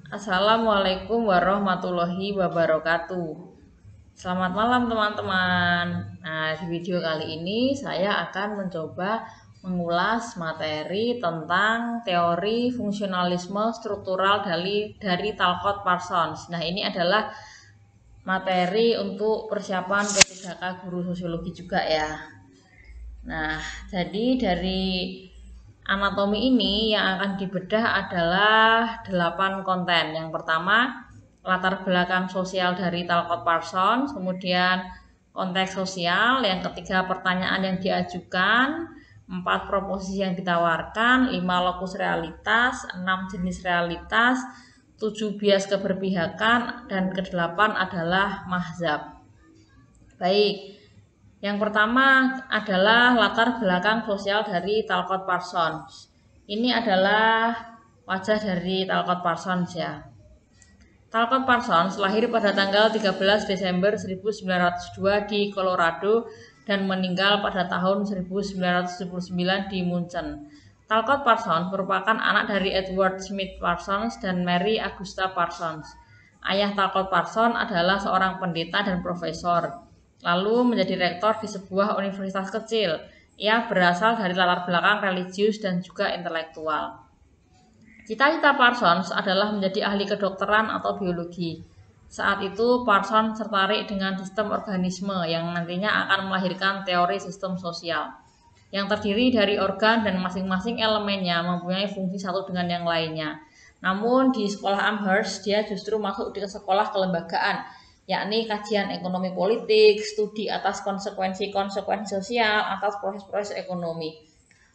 Assalamualaikum warahmatullahi wabarakatuh. Selamat malam teman-teman. Nah, di video kali ini saya akan mencoba mengulas materi tentang teori fungsionalisme struktural dari Talcott Parsons. Nah, ini adalah materi untuk persiapan P3K guru sosiologi juga ya. Nah, jadi dari anatomi ini yang akan dibedah adalah 8 konten. Yang pertama, latar belakang sosial dari Talcott Parsons, kemudian konteks sosial, yang ketiga pertanyaan yang diajukan, 4 proposisi yang ditawarkan, 5 lokus realitas, 6 jenis realitas, 7 bias keberpihakan, dan ke-8 adalah mahzab. Baik. Yang pertama adalah latar belakang sosial dari Talcott Parsons. Ini adalah wajah dari Talcott Parsons ya. Talcott Parsons lahir pada tanggal 13 Desember 1902 di Colorado dan meninggal pada tahun 1979 di Munchen. Talcott Parsons merupakan anak dari Edward Smith Parsons dan Mary Augusta Parsons. Ayah Talcott Parsons adalah seorang pendeta dan profesor, lalu menjadi rektor di sebuah universitas kecil. Ia berasal dari latar belakang religius dan juga intelektual. Cita-cita Parsons adalah menjadi ahli kedokteran atau biologi. Saat itu Parsons tertarik dengan sistem organisme yang nantinya akan melahirkan teori sistem sosial, yang terdiri dari organ dan masing-masing elemennya mempunyai fungsi satu dengan yang lainnya. Namun di sekolah Amherst dia justru masuk di sekolah kelembagaan, yakni kajian ekonomi politik, studi atas konsekuensi-konsekuensi sosial atas proses-proses ekonomi.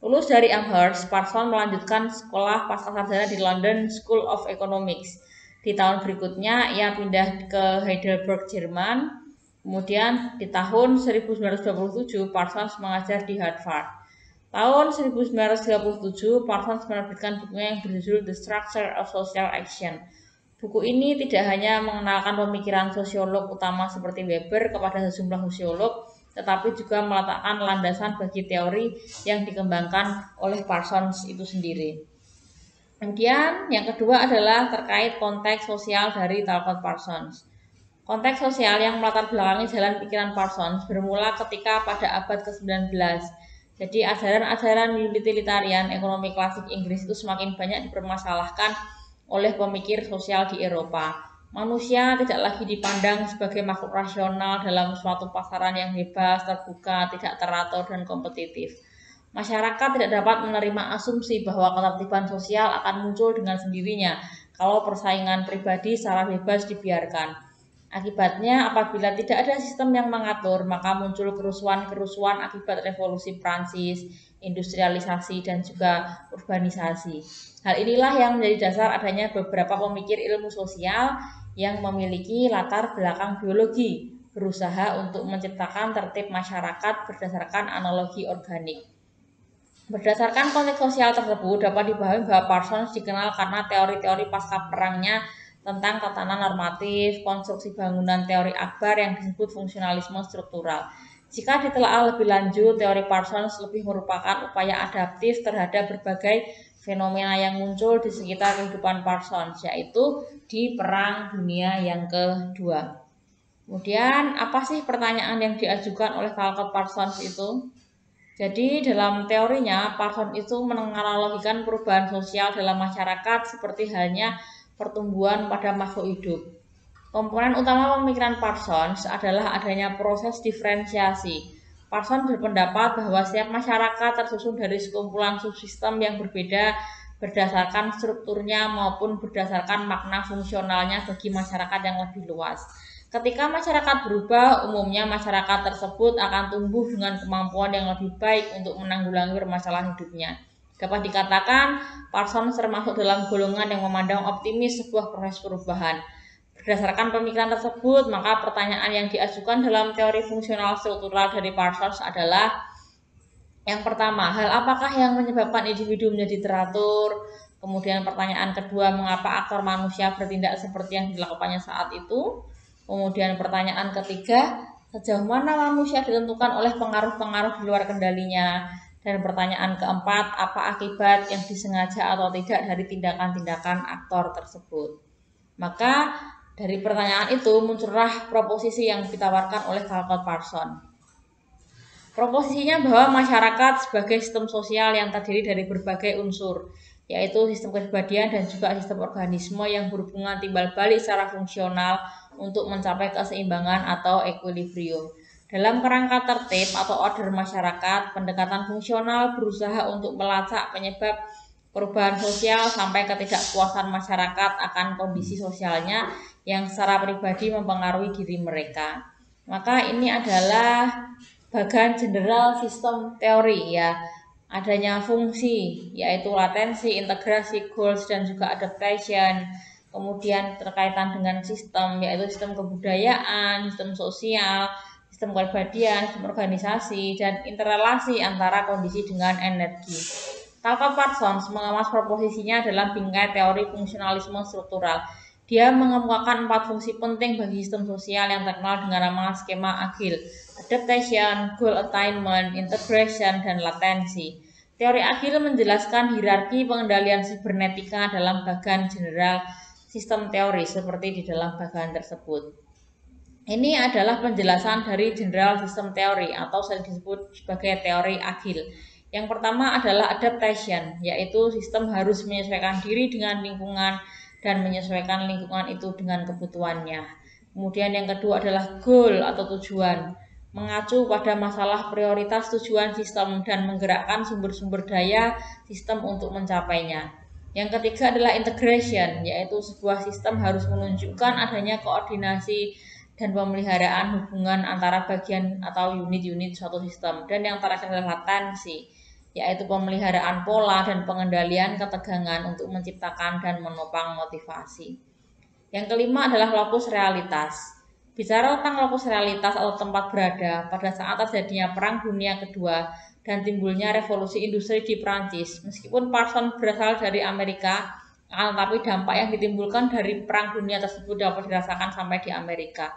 Lulus dari Amherst, Parsons melanjutkan sekolah pascasarjana di London School of Economics. Di tahun berikutnya ia pindah ke Heidelberg, Jerman. Kemudian di tahun 1927 Parsons mengajar di Harvard. Tahun 1937 Parsons menerbitkan bukunya yang berjudul The Structure of Social Action. Buku ini tidak hanya mengenalkan pemikiran sosiolog utama seperti Weber kepada sejumlah sosiolog, tetapi juga meletakkan landasan bagi teori yang dikembangkan oleh Parsons itu sendiri. Kemudian yang kedua adalah terkait konteks sosial dari Talcott Parsons. Konteks sosial yang melatar belakangi jalan pikiran Parsons bermula ketika pada abad ke-19. Jadi ajaran-ajaran utilitarian ekonomi klasik Inggris itu semakin banyak dipermasalahkan oleh pemikir sosial di Eropa. Manusia tidak lagi dipandang sebagai makhluk rasional dalam suatu pasaran yang bebas, terbuka, tidak teratur, dan kompetitif. Masyarakat tidak dapat menerima asumsi bahwa ketertiban sosial akan muncul dengan sendirinya kalau persaingan pribadi secara bebas dibiarkan. Akibatnya, apabila tidak ada sistem yang mengatur, maka muncul kerusuhan-kerusuhan akibat revolusi Prancis, industrialisasi, dan juga urbanisasi. Hal inilah yang menjadi dasar adanya beberapa pemikir ilmu sosial yang memiliki latar belakang biologi, berusaha untuk menciptakan tertib masyarakat berdasarkan analogi organik. Berdasarkan konteks sosial tersebut, dapat dipahami bahwa Parsons dikenal karena teori-teori pasca perangnya tentang tatanan normatif, konstruksi bangunan teori akbar yang disebut fungsionalisme struktural. Jika ditelaah lebih lanjut, teori Parsons lebih merupakan upaya adaptif terhadap berbagai fenomena yang muncul di sekitar kehidupan Parsons, yaitu di Perang Dunia yang kedua. Kemudian, apa sih pertanyaan yang diajukan oleh Talcott Parsons itu? Jadi dalam teorinya, Parsons itu menganalogikan perubahan sosial dalam masyarakat seperti halnya pertumbuhan pada makhluk hidup. Komponen utama pemikiran Parsons adalah adanya proses diferensiasi. Parsons berpendapat bahwa setiap masyarakat tersusun dari sekumpulan subsistem yang berbeda berdasarkan strukturnya maupun berdasarkan makna fungsionalnya bagi masyarakat yang lebih luas. Ketika masyarakat berubah, umumnya masyarakat tersebut akan tumbuh dengan kemampuan yang lebih baik untuk menanggulangi permasalahan hidupnya. Dapat dikatakan, Parsons termasuk dalam golongan yang memandang optimis sebuah proses perubahan. Berdasarkan pemikiran tersebut, maka pertanyaan yang diajukan dalam teori fungsional struktural dari Parsons adalah yang pertama, hal apakah yang menyebabkan individu menjadi teratur? Kemudian pertanyaan kedua, mengapa aktor manusia bertindak seperti yang dilakukannya saat itu? Kemudian pertanyaan ketiga, sejauh mana manusia ditentukan oleh pengaruh-pengaruh di luar kendalinya? Dan pertanyaan keempat, apa akibat yang disengaja atau tidak dari tindakan-tindakan aktor tersebut? Maka dari pertanyaan itu muncullah proposisi yang ditawarkan oleh Talcott Parsons. Proposisinya bahwa masyarakat sebagai sistem sosial yang terdiri dari berbagai unsur, yaitu sistem kepribadian dan juga sistem organisme yang berhubungan timbal balik secara fungsional untuk mencapai keseimbangan atau equilibrium. Dalam kerangka tertib atau order masyarakat, pendekatan fungsional berusaha untuk melacak penyebab perubahan sosial sampai ketidakpuasan masyarakat akan kondisi sosialnya yang secara pribadi mempengaruhi diri mereka. Maka ini adalah bagian general sistem teori ya. Adanya fungsi yaitu latensi, integrasi, goals dan juga adaptation. Kemudian terkaitan dengan sistem yaitu sistem kebudayaan, sistem sosial, sistem kepribadian, sistem organisasi dan interrelasi antara kondisi dengan energi. Talcott Parsons mengemas proposisinya dalam bingkai teori fungsionalisme struktural. Dia mengemukakan 4 fungsi penting bagi sistem sosial yang terkenal dengan nama skema agil: adaptation, goal attainment, integration, dan latensi. Teori agil menjelaskan hierarki pengendalian sibernetika dalam bagian general sistem teori seperti di dalam bagian tersebut. Ini adalah penjelasan dari general sistem teori atau sering disebut sebagai teori agil. Yang pertama adalah adaptation, yaitu sistem harus menyesuaikan diri dengan lingkungan dan menyesuaikan lingkungan itu dengan kebutuhannya. Kemudian yang kedua adalah goal atau tujuan, mengacu pada masalah prioritas tujuan sistem dan menggerakkan sumber-sumber daya sistem untuk mencapainya. Yang ketiga adalah integration, yaitu sebuah sistem harus menunjukkan adanya koordinasi dan pemeliharaan hubungan antara bagian atau unit-unit suatu sistem. Dan yang terakhir adalah latensi, yaitu pemeliharaan pola dan pengendalian ketegangan untuk menciptakan dan menopang motivasi. Yang kelima adalah lokus realitas. Bicara tentang lokus realitas atau tempat berada pada saat terjadinya Perang Dunia Kedua dan timbulnya revolusi industri di Prancis. Meskipun Parsons berasal dari Amerika, tetapi dampak yang ditimbulkan dari Perang Dunia tersebut dapat dirasakan sampai di Amerika.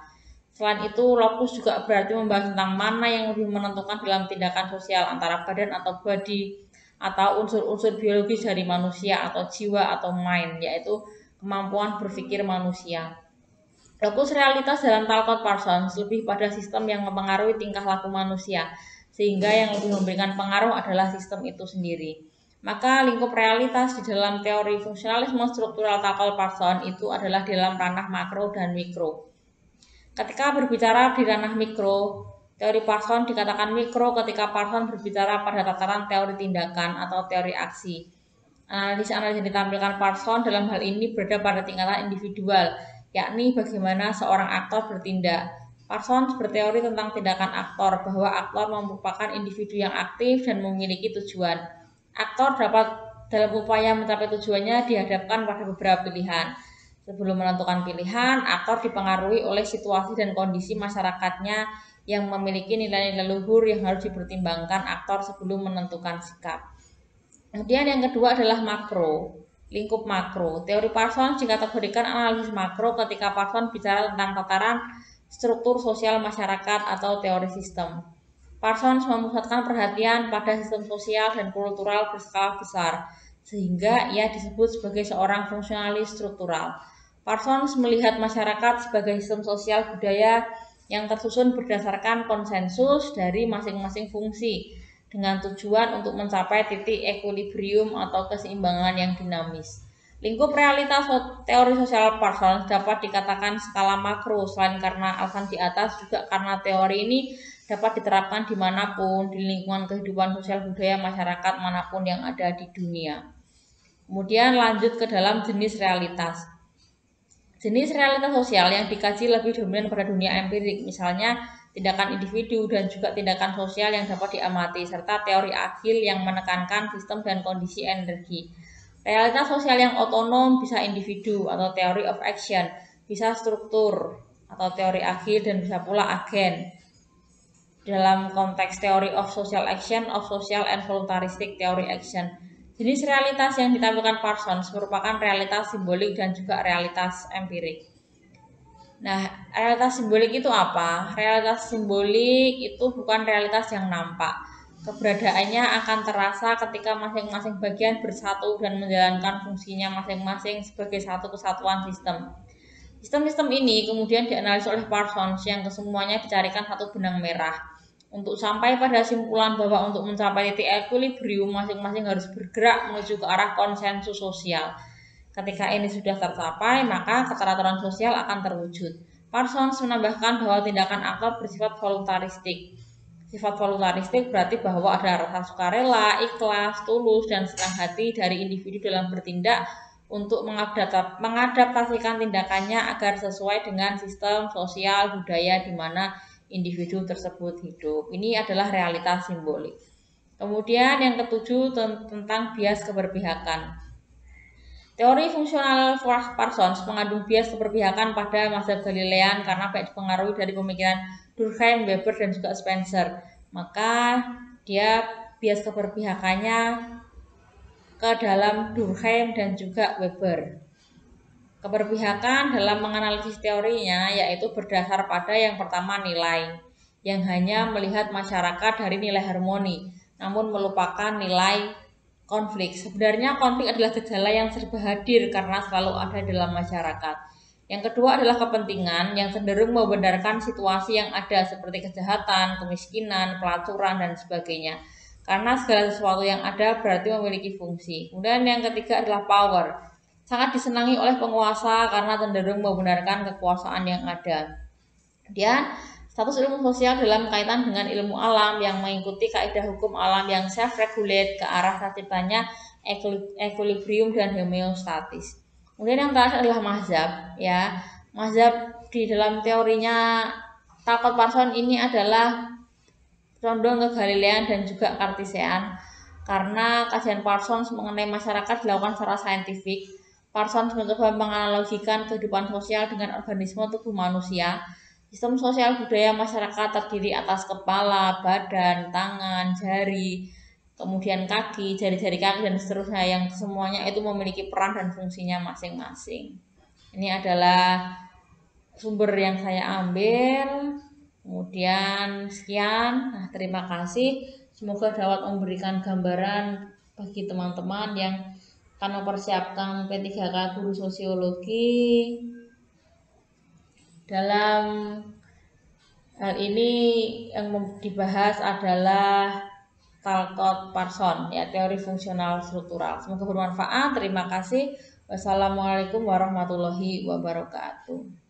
Selain itu, lokus juga berarti membahas tentang mana yang lebih menentukan dalam tindakan sosial antara badan atau body atau unsur-unsur biologis dari manusia atau jiwa atau mind, yaitu kemampuan berpikir manusia. Lokus realitas dalam Talcott Parsons lebih pada sistem yang mempengaruhi tingkah laku manusia, sehingga yang lebih memberikan pengaruh adalah sistem itu sendiri. Maka lingkup realitas di dalam teori fungsionalisme struktural Talcott Parsons itu adalah dalam ranah makro dan mikro. Ketika berbicara di ranah mikro, teori Parsons dikatakan mikro ketika Parsons berbicara pada tataran teori tindakan atau teori aksi. Analisis-analisis yang ditampilkan Parsons dalam hal ini berada pada tingkatan individual, yakni bagaimana seorang aktor bertindak. Parsons berteori tentang tindakan aktor, bahwa aktor merupakan individu yang aktif dan memiliki tujuan. Aktor dapat dalam upaya mencapai tujuannya dihadapkan pada beberapa pilihan. Sebelum menentukan pilihan, aktor dipengaruhi oleh situasi dan kondisi masyarakatnya yang memiliki nilai-nilai luhur yang harus dipertimbangkan aktor sebelum menentukan sikap. Kemudian yang kedua adalah makro, lingkup makro. Teori Parsons dikategorikan analisis makro ketika Parsons bicara tentang tataran struktur sosial masyarakat atau teori sistem. Parsons memusatkan perhatian pada sistem sosial dan kultural berskala besar, sehingga ia disebut sebagai seorang fungsionalis struktural. Parsons melihat masyarakat sebagai sistem sosial budaya yang tersusun berdasarkan konsensus dari masing-masing fungsi dengan tujuan untuk mencapai titik equilibrium atau keseimbangan yang dinamis. Lingkup realitas teori sosial Parsons dapat dikatakan skala makro selain karena alasan di atas juga karena teori ini dapat diterapkan dimanapun di lingkungan kehidupan sosial budaya masyarakat manapun yang ada di dunia. Kemudian lanjut ke dalam jenis realitas. Jenis realitas sosial yang dikaji lebih dominan pada dunia empirik, misalnya tindakan individu dan juga tindakan sosial yang dapat diamati, serta teori agil yang menekankan sistem dan kondisi energi. Realitas sosial yang otonom bisa individu atau theory of action, bisa struktur atau teori agil dan bisa pula agen. Dalam konteks teori of social action, of social and voluntaristic theory action. Jenis realitas yang ditampilkan Parsons merupakan realitas simbolik dan juga realitas empirik. Nah, realitas simbolik itu apa? Realitas simbolik itu bukan realitas yang nampak. Keberadaannya akan terasa ketika masing-masing bagian bersatu dan menjalankan fungsinya masing-masing sebagai satu kesatuan sistem. Sistem-sistem ini kemudian dianalisis oleh Parsons yang kesemuanya dicarikan satu benang merah. Untuk sampai pada simpulan bahwa untuk mencapai titik equilibrium masing-masing harus bergerak menuju ke arah konsensus sosial. Ketika ini sudah tercapai, maka keteraturan sosial akan terwujud. Parsons menambahkan bahwa tindakan aktor bersifat voluntaristik. Sifat voluntaristik berarti bahwa ada rasa sukarela, ikhlas, tulus, dan senang hati dari individu dalam bertindak untuk mengadaptasikan tindakannya agar sesuai dengan sistem sosial budaya di mana individu tersebut hidup. Ini adalah realitas simbolik. Kemudian yang ketujuh tentang bias keberpihakan. Teori fungsional Parsons mengandung bias keberpihakan pada mazhab Galilean karena dipengaruhi dari pemikiran Durkheim, Weber, dan juga Spencer. Maka dia bias keberpihakannya ke dalam Durkheim dan juga Weber. Keberpihakan dalam menganalisis teorinya yaitu berdasar pada yang pertama nilai, yang hanya melihat masyarakat dari nilai harmoni, namun melupakan nilai konflik. Sebenarnya konflik adalah gejala yang serba hadir karena selalu ada dalam masyarakat. Yang kedua adalah kepentingan yang cenderung membenarkan situasi yang ada seperti kejahatan, kemiskinan, pelacuran, dan sebagainya. Karena segala sesuatu yang ada berarti memiliki fungsi. Kemudian yang ketiga adalah power. Sangat disenangi oleh penguasa karena cenderung membenarkan kekuasaan yang ada. Kemudian status ilmu sosial dalam kaitan dengan ilmu alam yang mengikuti kaidah hukum alam yang self-regulate ke arah terciptanya equilibrium dan homeostatis. Kemudian yang terakhir adalah mazhab, ya. Mazhab di dalam teorinya Talcott Parsons ini adalah condong ke Galilean dan juga Kartesian karena kajian Parsons mengenai masyarakat dilakukan secara saintifik. Parsons mencoba menganalogikan kehidupan sosial dengan organisme tubuh manusia. Sistem sosial budaya masyarakat terdiri atas kepala, badan, tangan, jari, kemudian kaki, jari-jari kaki, dan seterusnya yang semuanya itu memiliki peran dan fungsinya masing-masing. Ini adalah sumber yang saya ambil. Kemudian sekian. Nah, terima kasih. Semoga dapat memberikan gambaran bagi teman-teman yang akan mempersiapkan P3K Guru Sosiologi. Dalam hal ini yang dibahas adalah Talcott Parsons, ya, teori fungsional struktural. Semoga bermanfaat. Terima kasih. Wassalamualaikum warahmatullahi wabarakatuh.